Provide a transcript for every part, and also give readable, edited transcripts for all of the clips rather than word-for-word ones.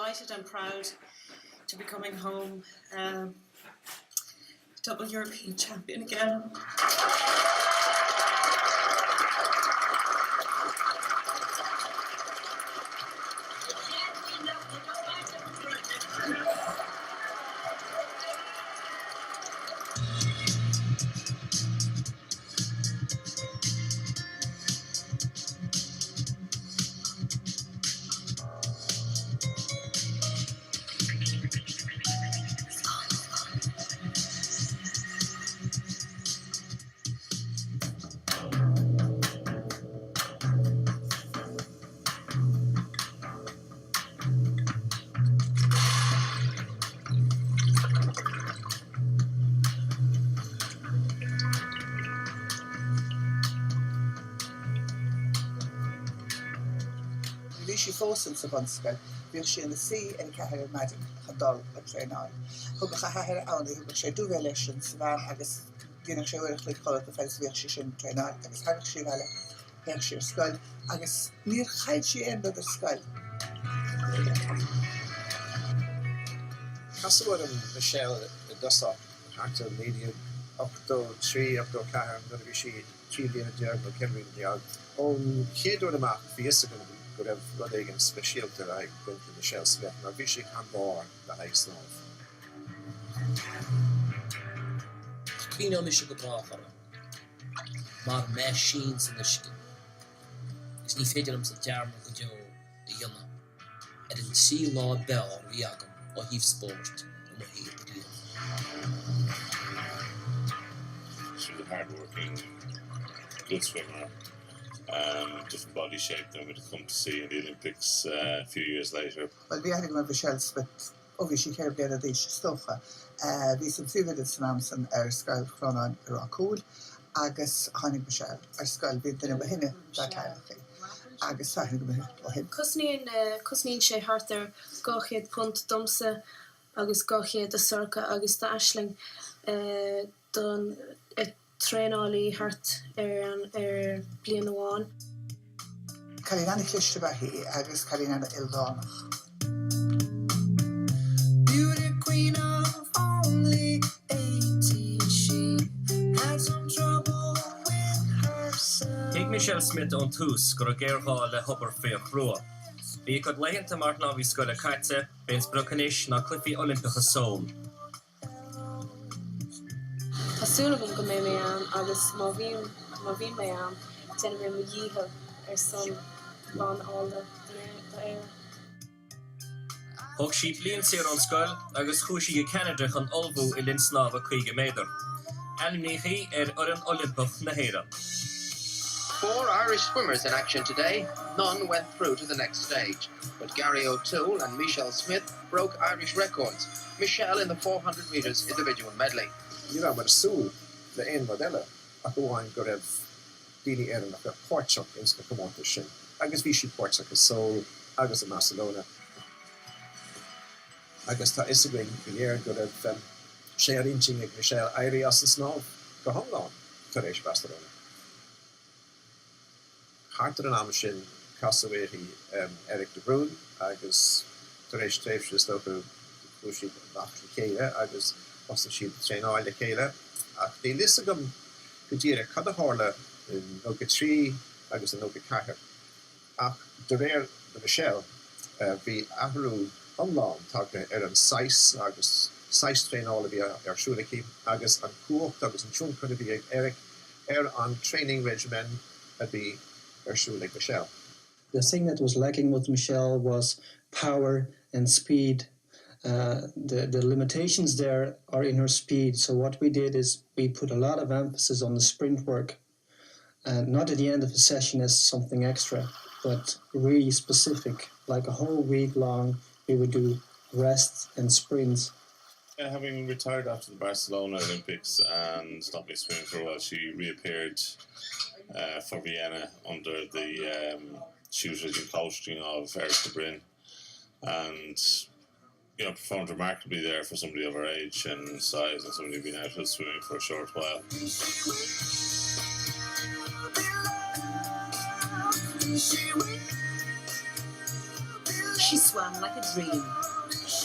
delighted and proud to be coming home double European champion again. She fósil sa bhanscail, bhíodh sé in the sea ag chathair maidin chudal a tréáil. Thugach a chathair anna, thugach sé dúbhéil leis sin sa bhean agus bhíonach sé uirich le chola go feis bhíodh sé sin tréáil agus thugach sé bheile bheadh sé ar scoil agus níor chaid sé aon ar scoil. Casabod and Michelle Dusta, actor media up to 3 up to Car, I'm going to be she 3 being a job, but Kevin the job. On kid or the map, the Instagram could have run against special that I went to Michelle Smyth, and I wish she had more that I saw. Queen on Michigan Brahara, Mar machines in the skin. Is niet verder om zijn termen goed jou de jongen. Er is zeer law bell Eoghan or heave sport om een heel deal. She was a hard-working, good swimmer. Different body shape than we'd come to see in the Olympics a few years later. Well, we had him with Michelle Smyth. Obviously, she had a dish stuff. We some 2 minutes in Amson, our skull from on Rockwood. Agus Honey Michelle, our skull been in a hinne that kind of thing. Agus Honey Michelle. Cosnín sé hartar gochéad punt domsa agus gochéad a circa agus da ashling don trénálaí hart blian amháin. Cailín cliste bheithí agus cailín ildánach. Beauty queen of only 18, she had some trouble with herself. Take Michelle Smyth on tús gur a géirá le hubar féoch rua. Bhí go leitheanta mar ná bhí scoil a caite, b'éins brocanis ná clufií Olympacha sól. Tásúla go mé mé am agus má bhí mé am tena mé mo dhíomh ar son lán ála da éir. Thug sí bliain sé an scoil agus chúisí go Canada chun olbhú I linn snámha 5 méadar. Animníchaí ar an Olympach na héire. 4 Irish swimmers in action today. None went through to the next stage, but Gary O'Toole and Michelle Smyth broke Irish records. Michelle in the 400 metres individual medley. You know, but a soul, the end of Ella, I go on, go have Dini Erin, like a porch up in the come on to shin. I guess we should porch like a soul, I guess in Barcelona. I guess that is a great year, go have share inching like Michelle, Irias and Snow, go home on to reach Barcelona. Harter an Amishin, Casaway, Eric de Bruyne, I guess to reach Trafe, just over the Kushi, Kayla, I guess. Was the sheep train oil the Kayla. They listed them could year a cut a horla in Oka 3, I guess in Oka Cacker. The rare the Michelle be Ahru Unlawn talking Aaron Sice, I guess Sice train all of you are sure to keep, I guess and Cook, I guess and Chun could be Eric on training regimen would be sure like Michelle. The thing that was lacking with Michelle was power and speed. The limitations there are in her speed. So what we did is we put a lot of emphasis on the sprint work, and not at the end of a session as something extra, but really specific. Like a whole week long, we would do rest and sprints. Having retired after the Barcelona Olympics and stopped swimming for a while, she reappeared for Vienna under the tutelage and coaching of Eric de Bruyne, and performed remarkably there for somebody of her age and size and somebody who'd been out of swimming for a short while. She swam like a dream.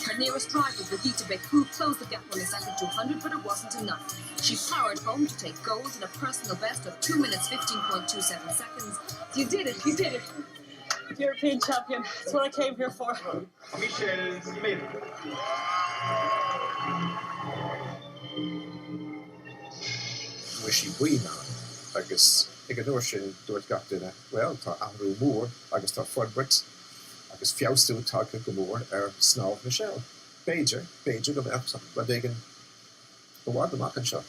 Her nearest rival, Brigitte Beck-Who, closed the gap on the second 200, but it wasn't enough. She powered home to take gold in a personal best of 2 minutes 15.27 seconds. You did it, you did it. European champion. That's what I came here for. Michelle Smyth. Wishi buina agus ag an sin dúirt gach duine well tá ahrú mór agus tá fudbert agus fiástú tá go mór snáb Michelle. Beidir go bheith bud igen go bhhad amach an seo.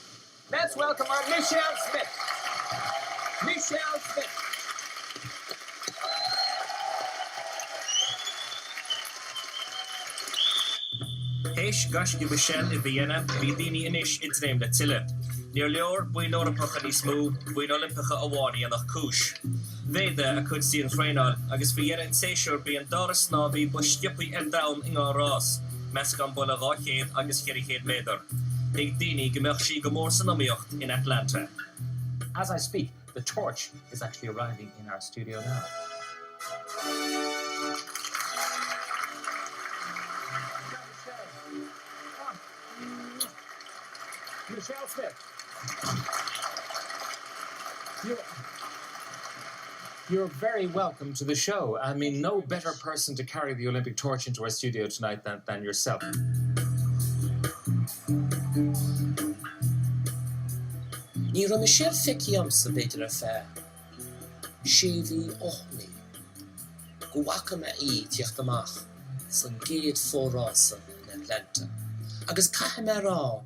Let's welcome our Michelle Smyth. Michelle Smyth. Héis gasci Michelle I Vienna, bhí daoine inis I dréim le tuile. Níor leor buin Olympacha ní smú, buin Olympacha amháin nach cúis. Bhéide a chud sí an chréinál, agus bhí dhéanaan séisiúr bí an doras snábí bu stipaí ar dam I ngá rás, meas gan bula 200 agus 400 méadar. Ag daoine go mbeadh sí go mór san amíocht in Atlanta. As I speak, the torch is actually arriving in our studio now. Michelle Smyth. You're very welcome to the show. I mean, no better person to carry the Olympic torch into our studio tonight than yourself. Ní ra Michelle feici amsa beidir a fear. Séhí ochnaí. Go bhaca me tíocht amach san géad fórása in Atlanta. Agus caithe me rá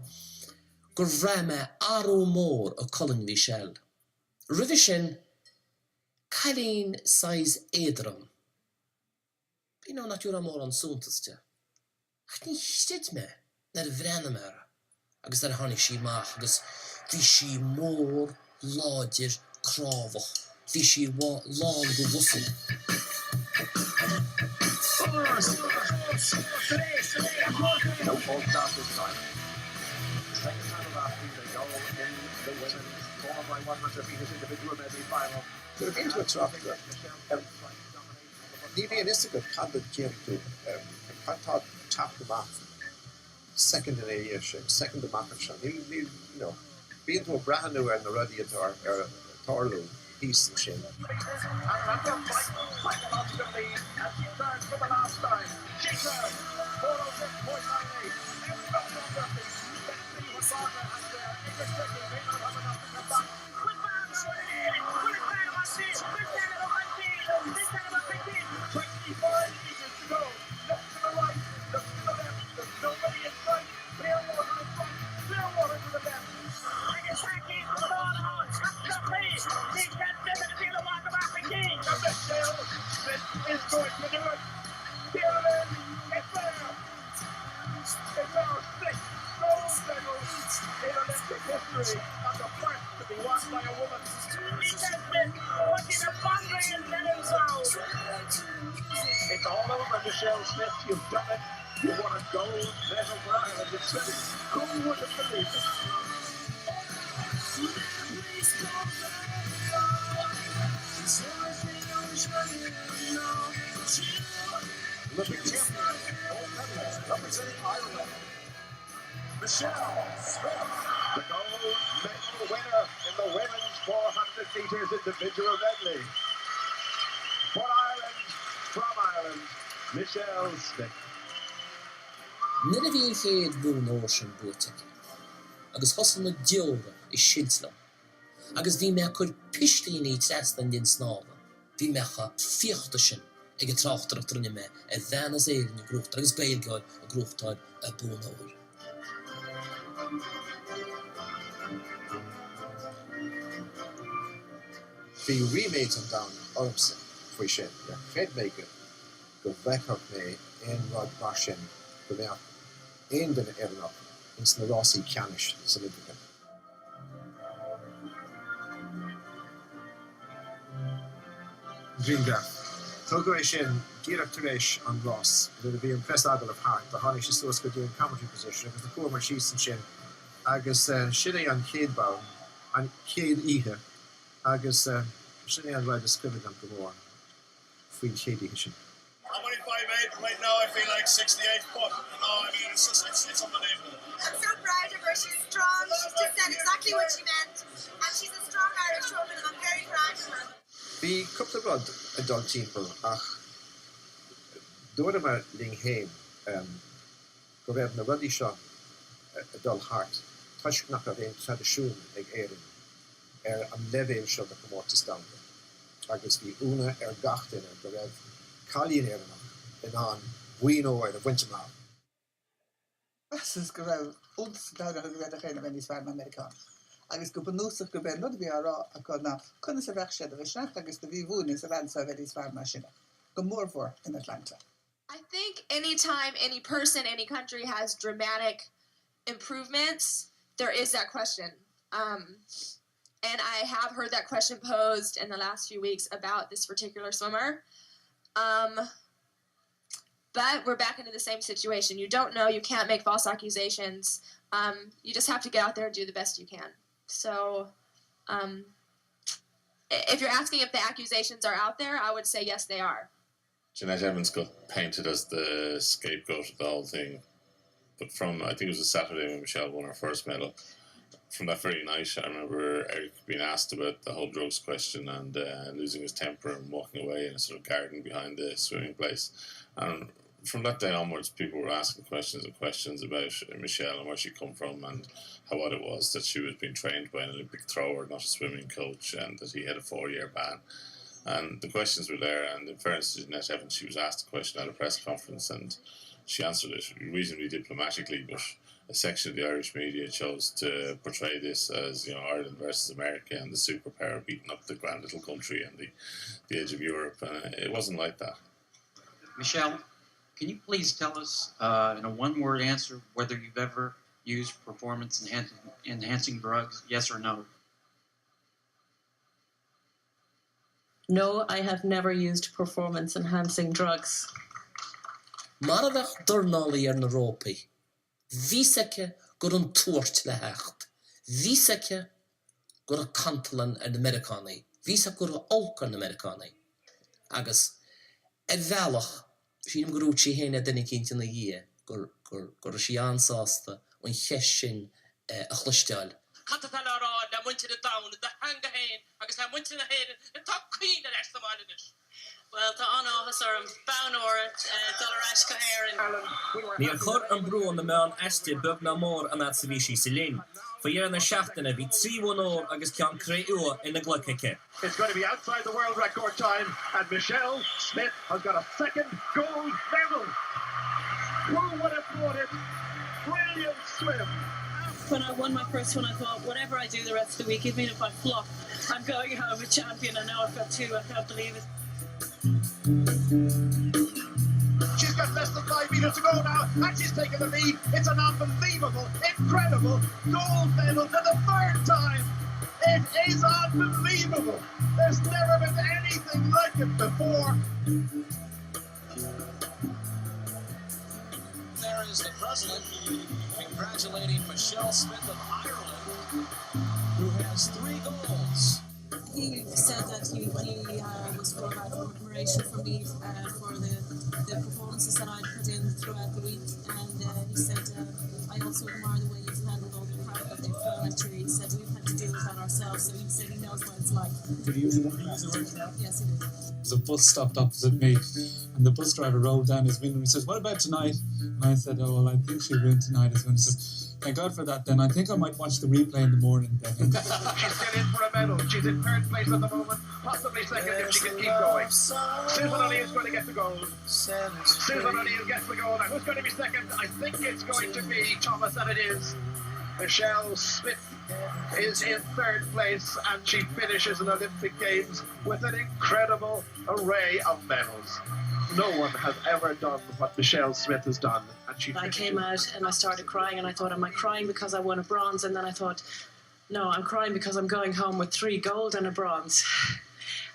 gur bhreith me aró mór ó Colin Michelle. Rudh sin cailín sais éadrom. Bí ná nach dúra mór an súntaiste. Ach ní stiid me nar a bhreanna mera. Agus ar tháinig sí mach agus bhí sí mór láidir crábhach. Bhí sí lán go bhusaí. No false start this time. Second time of last week, they go in the women's 4x100 meters individual medley final. We're into a traffic. Ní bhíon is go cadad géirú tá tap go math. Second in aviation, second in math. You know, being to a brand new and the ready at Tarlo, peace and shame. Psychologically, as she turns for the last time, she turns 406.98. It's not nothing. Let's see what Barker has there. Intersecting, may not have enough to come back. Is going to do it. Here it is. It's there. It's our sixth gold medal in Olympic history and the first to be won by a woman. Michelle Smyth watching a boundary in Lennon Sound. It's all over, Michelle Smyth. You've done it. You won a gold medal for Ireland in swimming. Who would have believed it? Olympic champion, gold medalist, representing Ireland, Michelle Smyth, the gold medal winner in the women's 400 meters individual medley. For Ireland, from Ireland, Michelle Smyth. Nid a bhíon chéad bhún óir sin buaite. Agus thosan na deora I sinslam. Agus bhí me chuir pislíní trestan din snába. Bhí mecha fiochta sin ag a tráchtar trunne me a bhenas éirin na grúchtar agus gailgáil a grúchtáid a bún óir. Bhí riméid an down ormsa faoi sin, chéad méige go bheiceach mé in rud mar sin go bheith aon duine éireach ins na rásaí ceannis sa Olympica. Dringa. Tugar é sin díreach tar éis an rás, le bhí an press agal of heart, a tháinig sé suas go dún commentary position, agus na cuamar síos an sin, agus sin é an chéad ball, an chéad ihe, agus sin é an bhaid a scribh an go mór faoin chéad ihe sin. I'm only 5'8", but right now I feel like 68 foot. I mean, it's unbelievable. I'm so proud of her. She's strong. She's just said exactly what she meant. And she's a strong Irish woman, and I'm very proud of her. Bhí cúpla rud a dul timpeall ach dúra mar ling héin go raibh na rudí seo a dul hart. Tuisc nach a bhéon tradiisiún ag éireann an leibhéil seo de go mórtas damda. Agus bhí úna gachtainna go raibh cailín éireannach in an bhuiinóir a bhainte má. Is go raibh úsdáide go bhéad a chéanana bhain níos fearr Americán. Agus go banúsach go bhéad rud bhí ará a chu ná chuna sa bheith séad a bheith seach agus do bhí bhúna sa bhain sa bheith níos fearr mar sinna. Go mórmhór in Atlanta. I think anytime any person, any country has dramatic improvements, there is that question. And I have heard that question posed in the last few weeks about this particular swimmer. But we're back into the same situation. You don't know, you can't make false accusations. You just have to get out there and do the best you can. So if you're asking if the accusations are out there, I would say yes, they are. Jeanette Evans got painted as the scapegoat of the whole thing. But from, I think it was a Saturday when Michelle won her first medal, from that very night, I remember Eric being asked about the whole drugs question and losing his temper and walking away in a sort of garden behind the swimming place. And from that day onwards, people were asking questions and questions about Michelle and where she come from and how odd it was that she was being trained by an Olympic thrower, not a swimming coach, and that he had a 4-year ban. And the questions were there, and in fairness to Jeanette Evans, she was asked a question at a press conference and she answered it reasonably diplomatically, but a section of the Irish media chose to portray this as, you know, Ireland versus America and the superpower beating up the grand little country and the edge of Europe, and it wasn't like that. Michelle, can you please tell us in a one-word answer whether you've ever used performance-enhancing drugs, yes or no? No, I have never used performance-enhancing drugs. Maradach Dornali na Rópi. Víseke gur an tuairt le hecht. Víseke gur a cantalan an Americani. Vísa gur a olc an Americani. Agus, bhealach, sínim gur útsi héna dynnu cynta na dhé, gur a sí ansásta o'n chesin a chlusteal. Catatala rá, na muinte na dawn, na hanga héin, agus na muinte na héin, na top queen na rest of malinis. Well, tá an áhas ar an bánóir dul ar eisce éireann. Níor chur an brún na meán eiste bug na mór an at sa bhí sí sa linn. Fa dhéar na seachtainna bhí 3 ór agus ceann créú ina glucaice. It's going to be outside the world record time, and Michelle Smyth has got a second gold medal. Who would have thought it? Brilliant swim. When I won my first one, I thought, whatever I do the rest of the week, even if I flop, I'm going home a champion, and now I've got 2. I can't believe it. She's got less than 5 meters to go now, and she's taken the lead. It's an unbelievable, incredible gold medal for the 3rd time. It is unbelievable. There's never been anything like it before. There is the president congratulating Michelle Smyth of Ireland, who has 3 goals. He said that he was full of admiration for me for the performances that I'd put in throughout the week, and he said, I also admire the way you've handled all the crowd that they've thrown at you. He said, we've had to deal with that ourselves, so he said he knows what it's like. Did he use it? Yes, he did. There's a bus stopped opposite me, and the bus driver rolled down his window and he says, what about tonight? And I said, oh, well, I think she'll win tonight. He says, thank God for that, then. I think I might watch the replay in the morning, then. She's still in for a medal. She's in 3rd place at the moment, possibly 2nd if she can keep going. Susan O'Neill's going to get the gold. Susan O'Neill gets the gold. And who's going to be 2nd? I think it's going to be Thomas, and it is. Michelle Smyth is in 3rd place, and she finishes an Olympic Games with an incredible array of medals. No one has ever done what Michelle Smyth has done. And I came out and I started crying, and I thought, am I crying because I won a bronze? And then I thought, no, I'm crying because I'm going home with 3 gold and a bronze.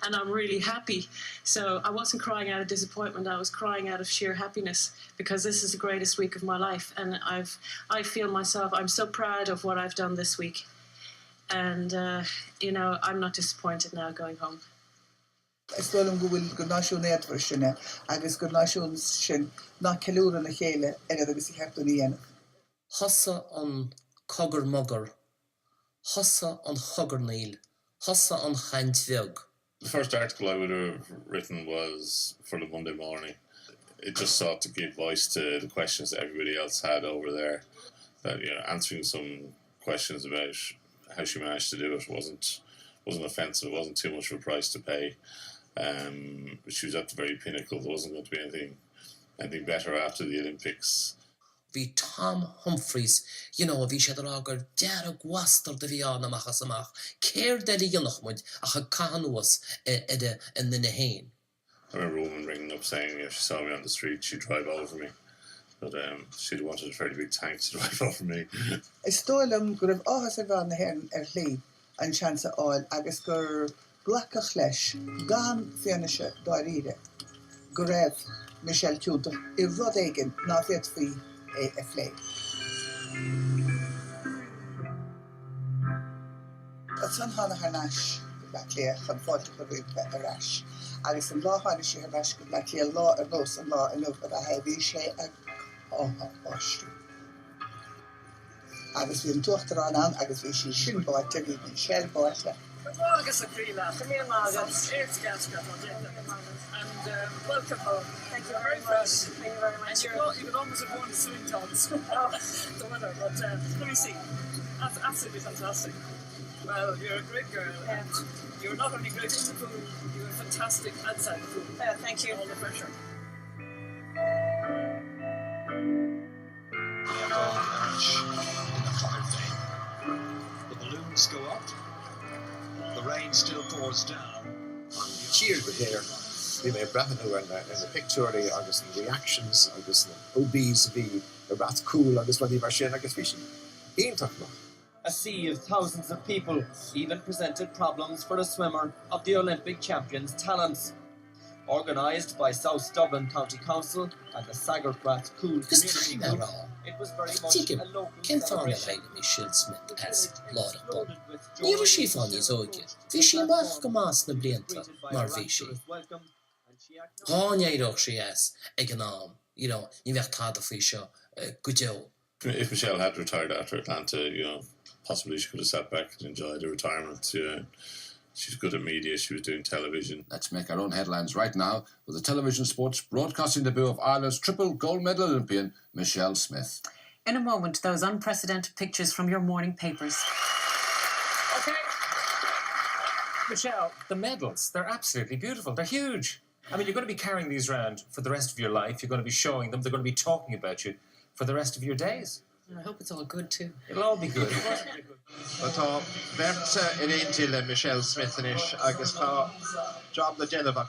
And I'm really happy. So I wasn't crying out of disappointment, I was crying out of sheer happiness, because this is the greatest week of my life. And I feel myself, I'm so proud of what I've done this week. And, you know, I'm not disappointed now going home. Is dólam go bhfuil go náisiún éadmhar sinne agus go náisiún sin ná ceúra na chéile agus I hechtú dhéanamh. Hossa an cogur mugger, hossa an chugger nail, hossa an chaintveog. The first article I would have written was for the Monday morning. It just sought to give voice to the questions that everybody else had over there. That answering some questions about how she managed to do it wasn't offensive. It wasn't too much of a price to pay. She was at the very pinnacle. There wasn't going to be anything better after the Olympics. Vi Tom Humphreys, vi sé agur dearg wastar de viana machas amach. Keir de jonachmud ach a canuas in the hain. I remember a woman ringing up saying if she saw me on the street, she'd drive over me. But she'd wanted a fairly big tank to drive over me. Is dólam go raibh áthas ar bhean na hen lí an seansa áil agus gur glacach leis gan fianise dáíre go raibh Michelle Cúta I rud éigean ná fiat faoi a phlé. Tá tún hána harnáis go lé chun fáilte go bhúpa arás. Agus an láháine sé harnáis go lé lá ar nós an lá inmh a hebhí sé ag áthá. Agus bhí an tuachtar an agus bhí sí sin báite bhí Michelle báite. Agus a Grilla, come here, Margaret. It's Gaska, and welcome home. Thank you very much. Thank you very much. You could almost have worn the swing tops. The weather, but let me see. That's absolutely fantastic. Well, you're a great girl. Yeah. You're not only great in the pool, you're fantastic outside the pool. Thank you. All the pressure. The balloons go up. The rain still pours down. Cheer go here. We may breathe who in the picture, agus the reactions, agus the OBs be a rat cool, agus what the version, agus fishing. A sea of thousands of people even presented problems for the swimmer of the Olympic champions' talents. Organised by South Dublin County Council and the Sagarprat Cool Community Group, it was very much a local celebration. Michelle Smyth as Laura Bond. Ní bhí sí fan is óige. Bhí sí amach go más na blianta, mar bhí sí. Hánéireach sí as ag an am, ní bheith táda fí seo go deo. If Michelle had retired after Atlanta, possibly she could have sat back and enjoyed her retirement. She's good at media, she was doing television. Let's make our own headlines right now with the television sports broadcasting debut of Ireland's triple gold medal Olympian, Michelle Smyth. In a moment, those unprecedented pictures from your morning papers. Okay. Michelle, the medals, they're absolutely beautiful. They're huge. I mean, you're going to be carrying these around for the rest of your life. You're going to be showing them. They're going to be talking about you for the rest of your days. I hope it's all good too. It'll all be good. Tá berte in éintile Michelle Smyth inis agus tá job na Geneva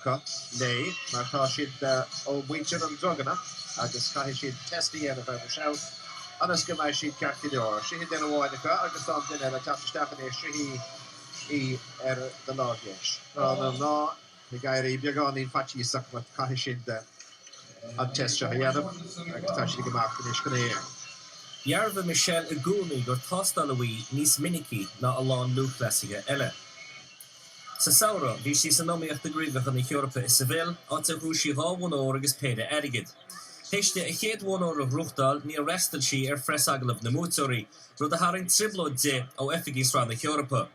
lei mar tá siad ó bhuiintear an droganna agus cai siad testí ana bheith Michelle anas go mai siad ceachtaí leor. Si den bháinacha agus tá duine le tapte Stephanie srihí the lágéis. Ná na gaiirí beagán fatí sacmat cai siad an testse dhéanam agus tá siad goach inis go éir. Jarva Michelle Eoghan gur tostalawí níos minicí na alán luchlasige eile. Sa saora, bhí sí san nóíocht de gríomhach an Europa is Seville áta rúsí 1 óra agus péide airigid. Theiste a chéad 1 óra ruchtdal ní arrestal sí freisagalamh na mútóirí rud a haring triblóid de ó efigís ran na Europa.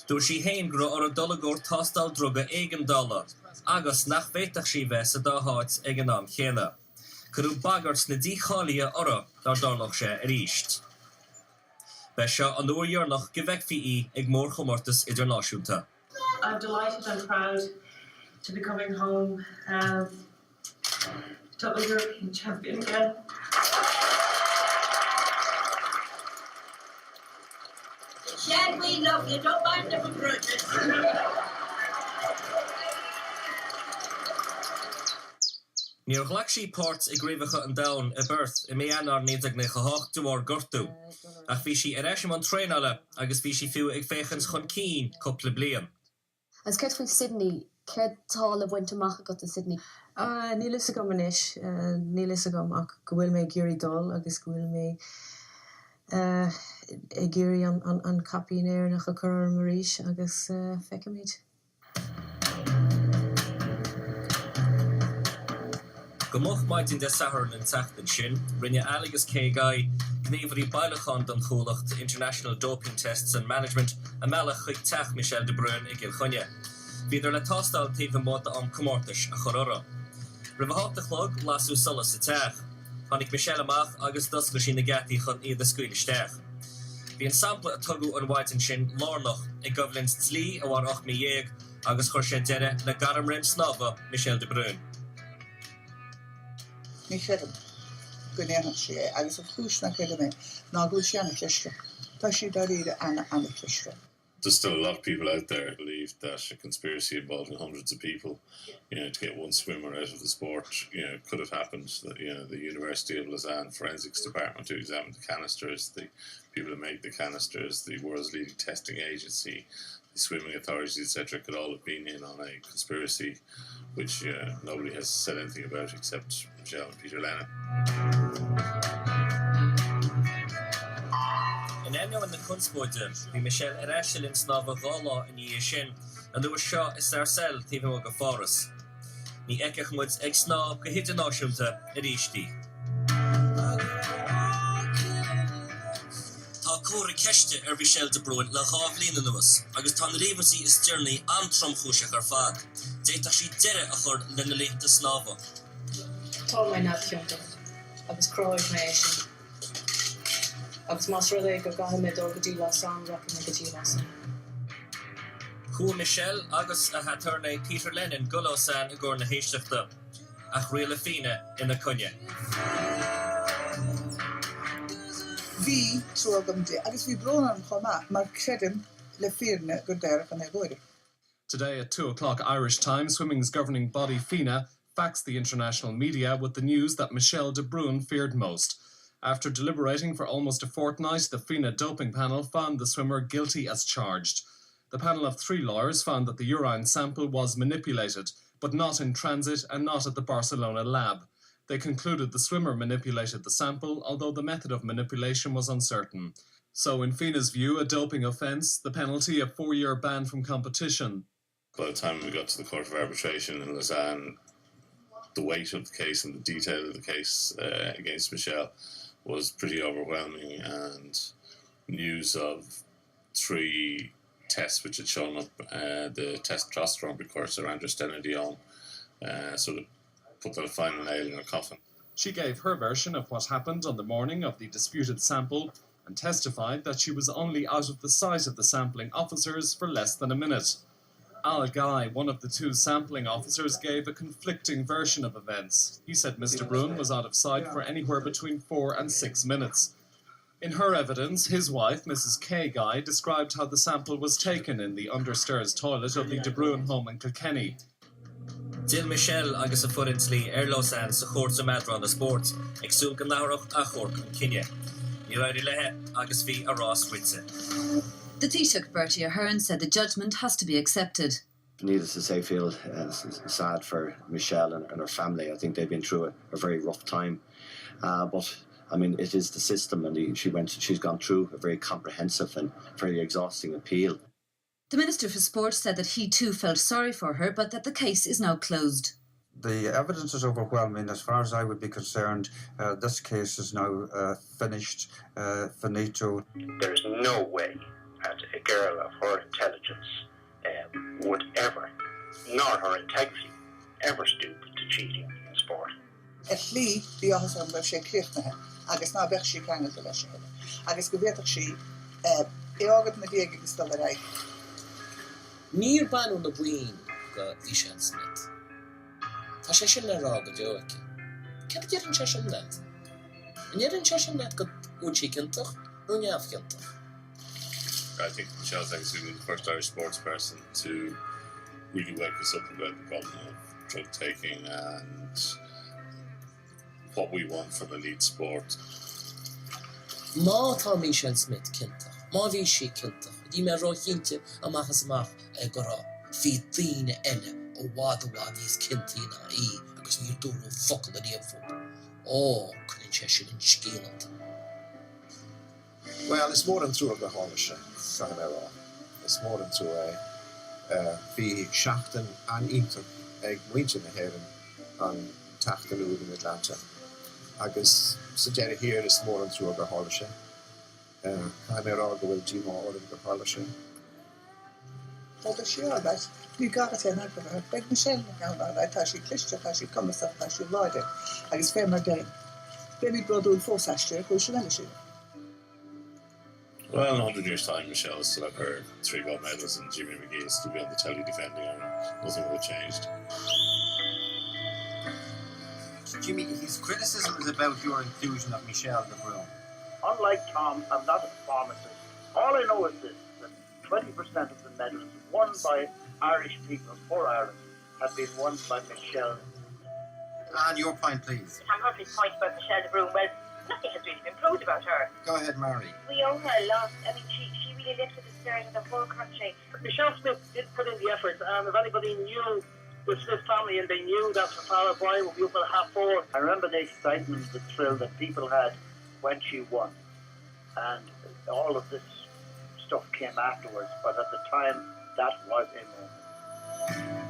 Dúir sí héin gur ar a dolagór tostal droga éigen dala, agus nach bhéiteach sí bheith sa dáháit ag an am chéile. Curú bagart na díchalia ora dar darlach sé ríist. Be seo an uairnach go bheith fií ag mór chomórtas idirnáisiúnta. I'm delighted and proud to be coming home double European champion again. Michelle, we love you. Don't mind the begrudges. Níor ghlac sí páirt i gríomhacha an dain a birth I méanar níag na chaáchtúir gortú, ach bhí sí eisiam an tréáile agus bhí sí fiú ag féchans chun cín coppla blian. As ceart faoi Sydney, ceart táil a bhaint amach go to Sydney? Níl is a go manis, níl is a go ach go bhfuil mé géirí dul agus go bhfuil mé géirí an capín éir nach a chur maríis agus feicimid. Gomach maitin de sahar and tachten shin, rinne aligus Kegai, Gnevery Bailachon don Chulacht, International Doping Tests and Management, a Malach Tach Michelle de Bruin i Gilchonia. Vider le tostal tive mod am Comortish a Chorora. Rivahat de Chlog, Lasu Solas Tach. Hanik Michelle Amach, August Duscushin the Gatti Chun I the School Stach. Bí an sampla a tugu an White and Shin, Lornoch, a Govlins Tzli, a war och mi yeg, August Horshe Dere, na Garam Rim Snava, Michelle de Bruin. Michelle, Gunehan she, agus of Kush na Kedame, Nagusiana Klishra, Tashi Darida Anna Klishra. There's still a lot of people out there who believe that a conspiracy involving hundreds of people, to get one swimmer out of the sport, could have happened. That the University of Lausanne Forensics Department who examined the canisters, the people who make the canisters, the world's leading testing agency, the swimming authorities, etc., could all have been in on a conspiracy, which nobody has said anything about except Michelle and Peter Lennon. In Enyo in the Kunstboide, the Michelle Ereshel in Snava Gala in Yeshin, and there was shot is Sarcel, Tivimoga Forest. Ni Ekechmuds Ex Snob, Kahita Noshumta, Erishti. Ta Corry Keshte Michelle de Bruin, La Havlin in the was. August Tan Levency is journey and Trumhushak or Fag. Data she dere a hord Linley to Snava. Told my napkin, I was crying my Asian. Agus mas rudé go gahamid ó gotí lasán rock na gotí lasán. Chua Michelle agus a haturne Peter Lennon gulosan a ggur na héisteachta ach riala fine in a cunne. Bhí trúgam de, agus bhí brónam chomá mar credim le fíorne gur dearach an éagóide. Today at 2 o'clock Irish time, swimming's governing body FINA faxed the international media with the news that Michelle de Bruin feared most. After deliberating for almost a fortnight, the FINA doping panel found the swimmer guilty as charged. The panel of 3 lawyers found that the urine sample was manipulated, but not in transit and not at the Barcelona lab. They concluded the swimmer manipulated the sample, although the method of manipulation was uncertain. So in FINA's view, a doping offence, the penalty a 4-year ban from competition. By the time we got to the Court of Arbitration in Lausanne, the weight of the case and the detail of the case against Michelle was pretty overwhelming, and news of 3 tests which had shown up, the testosterone precursor androstenedione, sort of put the final nail in her coffin. She gave her version of what happened on the morning of the disputed sample and testified that she was only out of the sight of the sampling officers for less than a minute. Al Guy, one of the 2 sampling officers, gave a conflicting version of events. He said Mr. Bruin was out of sight for anywhere between 4 and 6 minutes. In her evidence, his wife, Mrs. K. Guy, described how the sample was taken in the understairs toilet of the De Bruin home in Kilkenny. Dil Michelle agus a Lausanne Lausanne sa chórt sa medra na sport, ag súl gan láhracht a chórt an cinne. Ní raibh lehe agus bhí a rás ritse. The Taoiseach Bertie Ahern said the judgment has to be accepted. Needless to say, I feel sad for Michelle and her family. I think they've been through a very rough time. But I mean, it is the system, and she's gone through a very comprehensive and very exhausting appeal. The Minister for Sport said that he too felt sorry for her, but that the case is now closed. The evidence is overwhelming. As far as I would be concerned, this case is now finished, finito. There's no way that a girl of her intelligence would ever, nor her integrity, ever stoop to cheating in sport. At least the officer of she Kirchner, agus na bech she can the lesson. Agus gebeter she, Eoghan na dieg is still right. Níor ban on the buin go Michelle Smyth. Tá sé sin le rá go deocha. Ceap deireann sé sin leat? Níorann sé sin leat go útí cinnteach nó neamhcinnteach? I think Michelle's actually the first Irish sports person to really wake us up about the problem of drug taking and what we want from elite sport. Má tá Michelle Smyth cinnteach, má bhí sí cinnteach. Dí me rá cinnte amachchas amach go rá hí daoine eile ó bhád níos cintína agus bhí dúró focail a dhéanfó. Chunn sé sin in scéalant. Well, it's more than through a Gaholisha, Sahanera. It's more than through a Shachten and Inter, a Winchen Heaven, and tachtú in Atlanta. Agus sa deir hir is mór an trú gur hála sé. Cha mé rá go bhfuil díá ó gur hála sé. Tá sí ábeit. Ní gagat an ar be Michelle na tá sí cliste tá sí commasach tá sí láide agus fé mar dé. Baby broún fósaiste go se lenne sí. Well, in 100 years' time, Michelle will still have her 3 gold medals and Jimmy McGee will still be on the telly defending her. Nothing will have changed. Jimmy, his criticism is about your inclusion of Michelle de Bruyne. Unlike Tom, I'm not a pharmacist. All I know is this, that 20% of the medals won by Irish people for Ireland have been won by Michelle. And your point, please. Tom Humphrey's point about Michelle de Bruyne, well, nothing has really been proved about her. Go ahead, Mary. We owe her a lot. I mean, she really lifted the spirit of the whole country. Michelle Smyth did put in the effort, and if anybody knew the Smith family and they knew that Trafalgar Bryan would be up at 4:30, I remember the excitement, the thrill that people had when she won. And all of this stuff came afterwards, but at the time, that was a moment.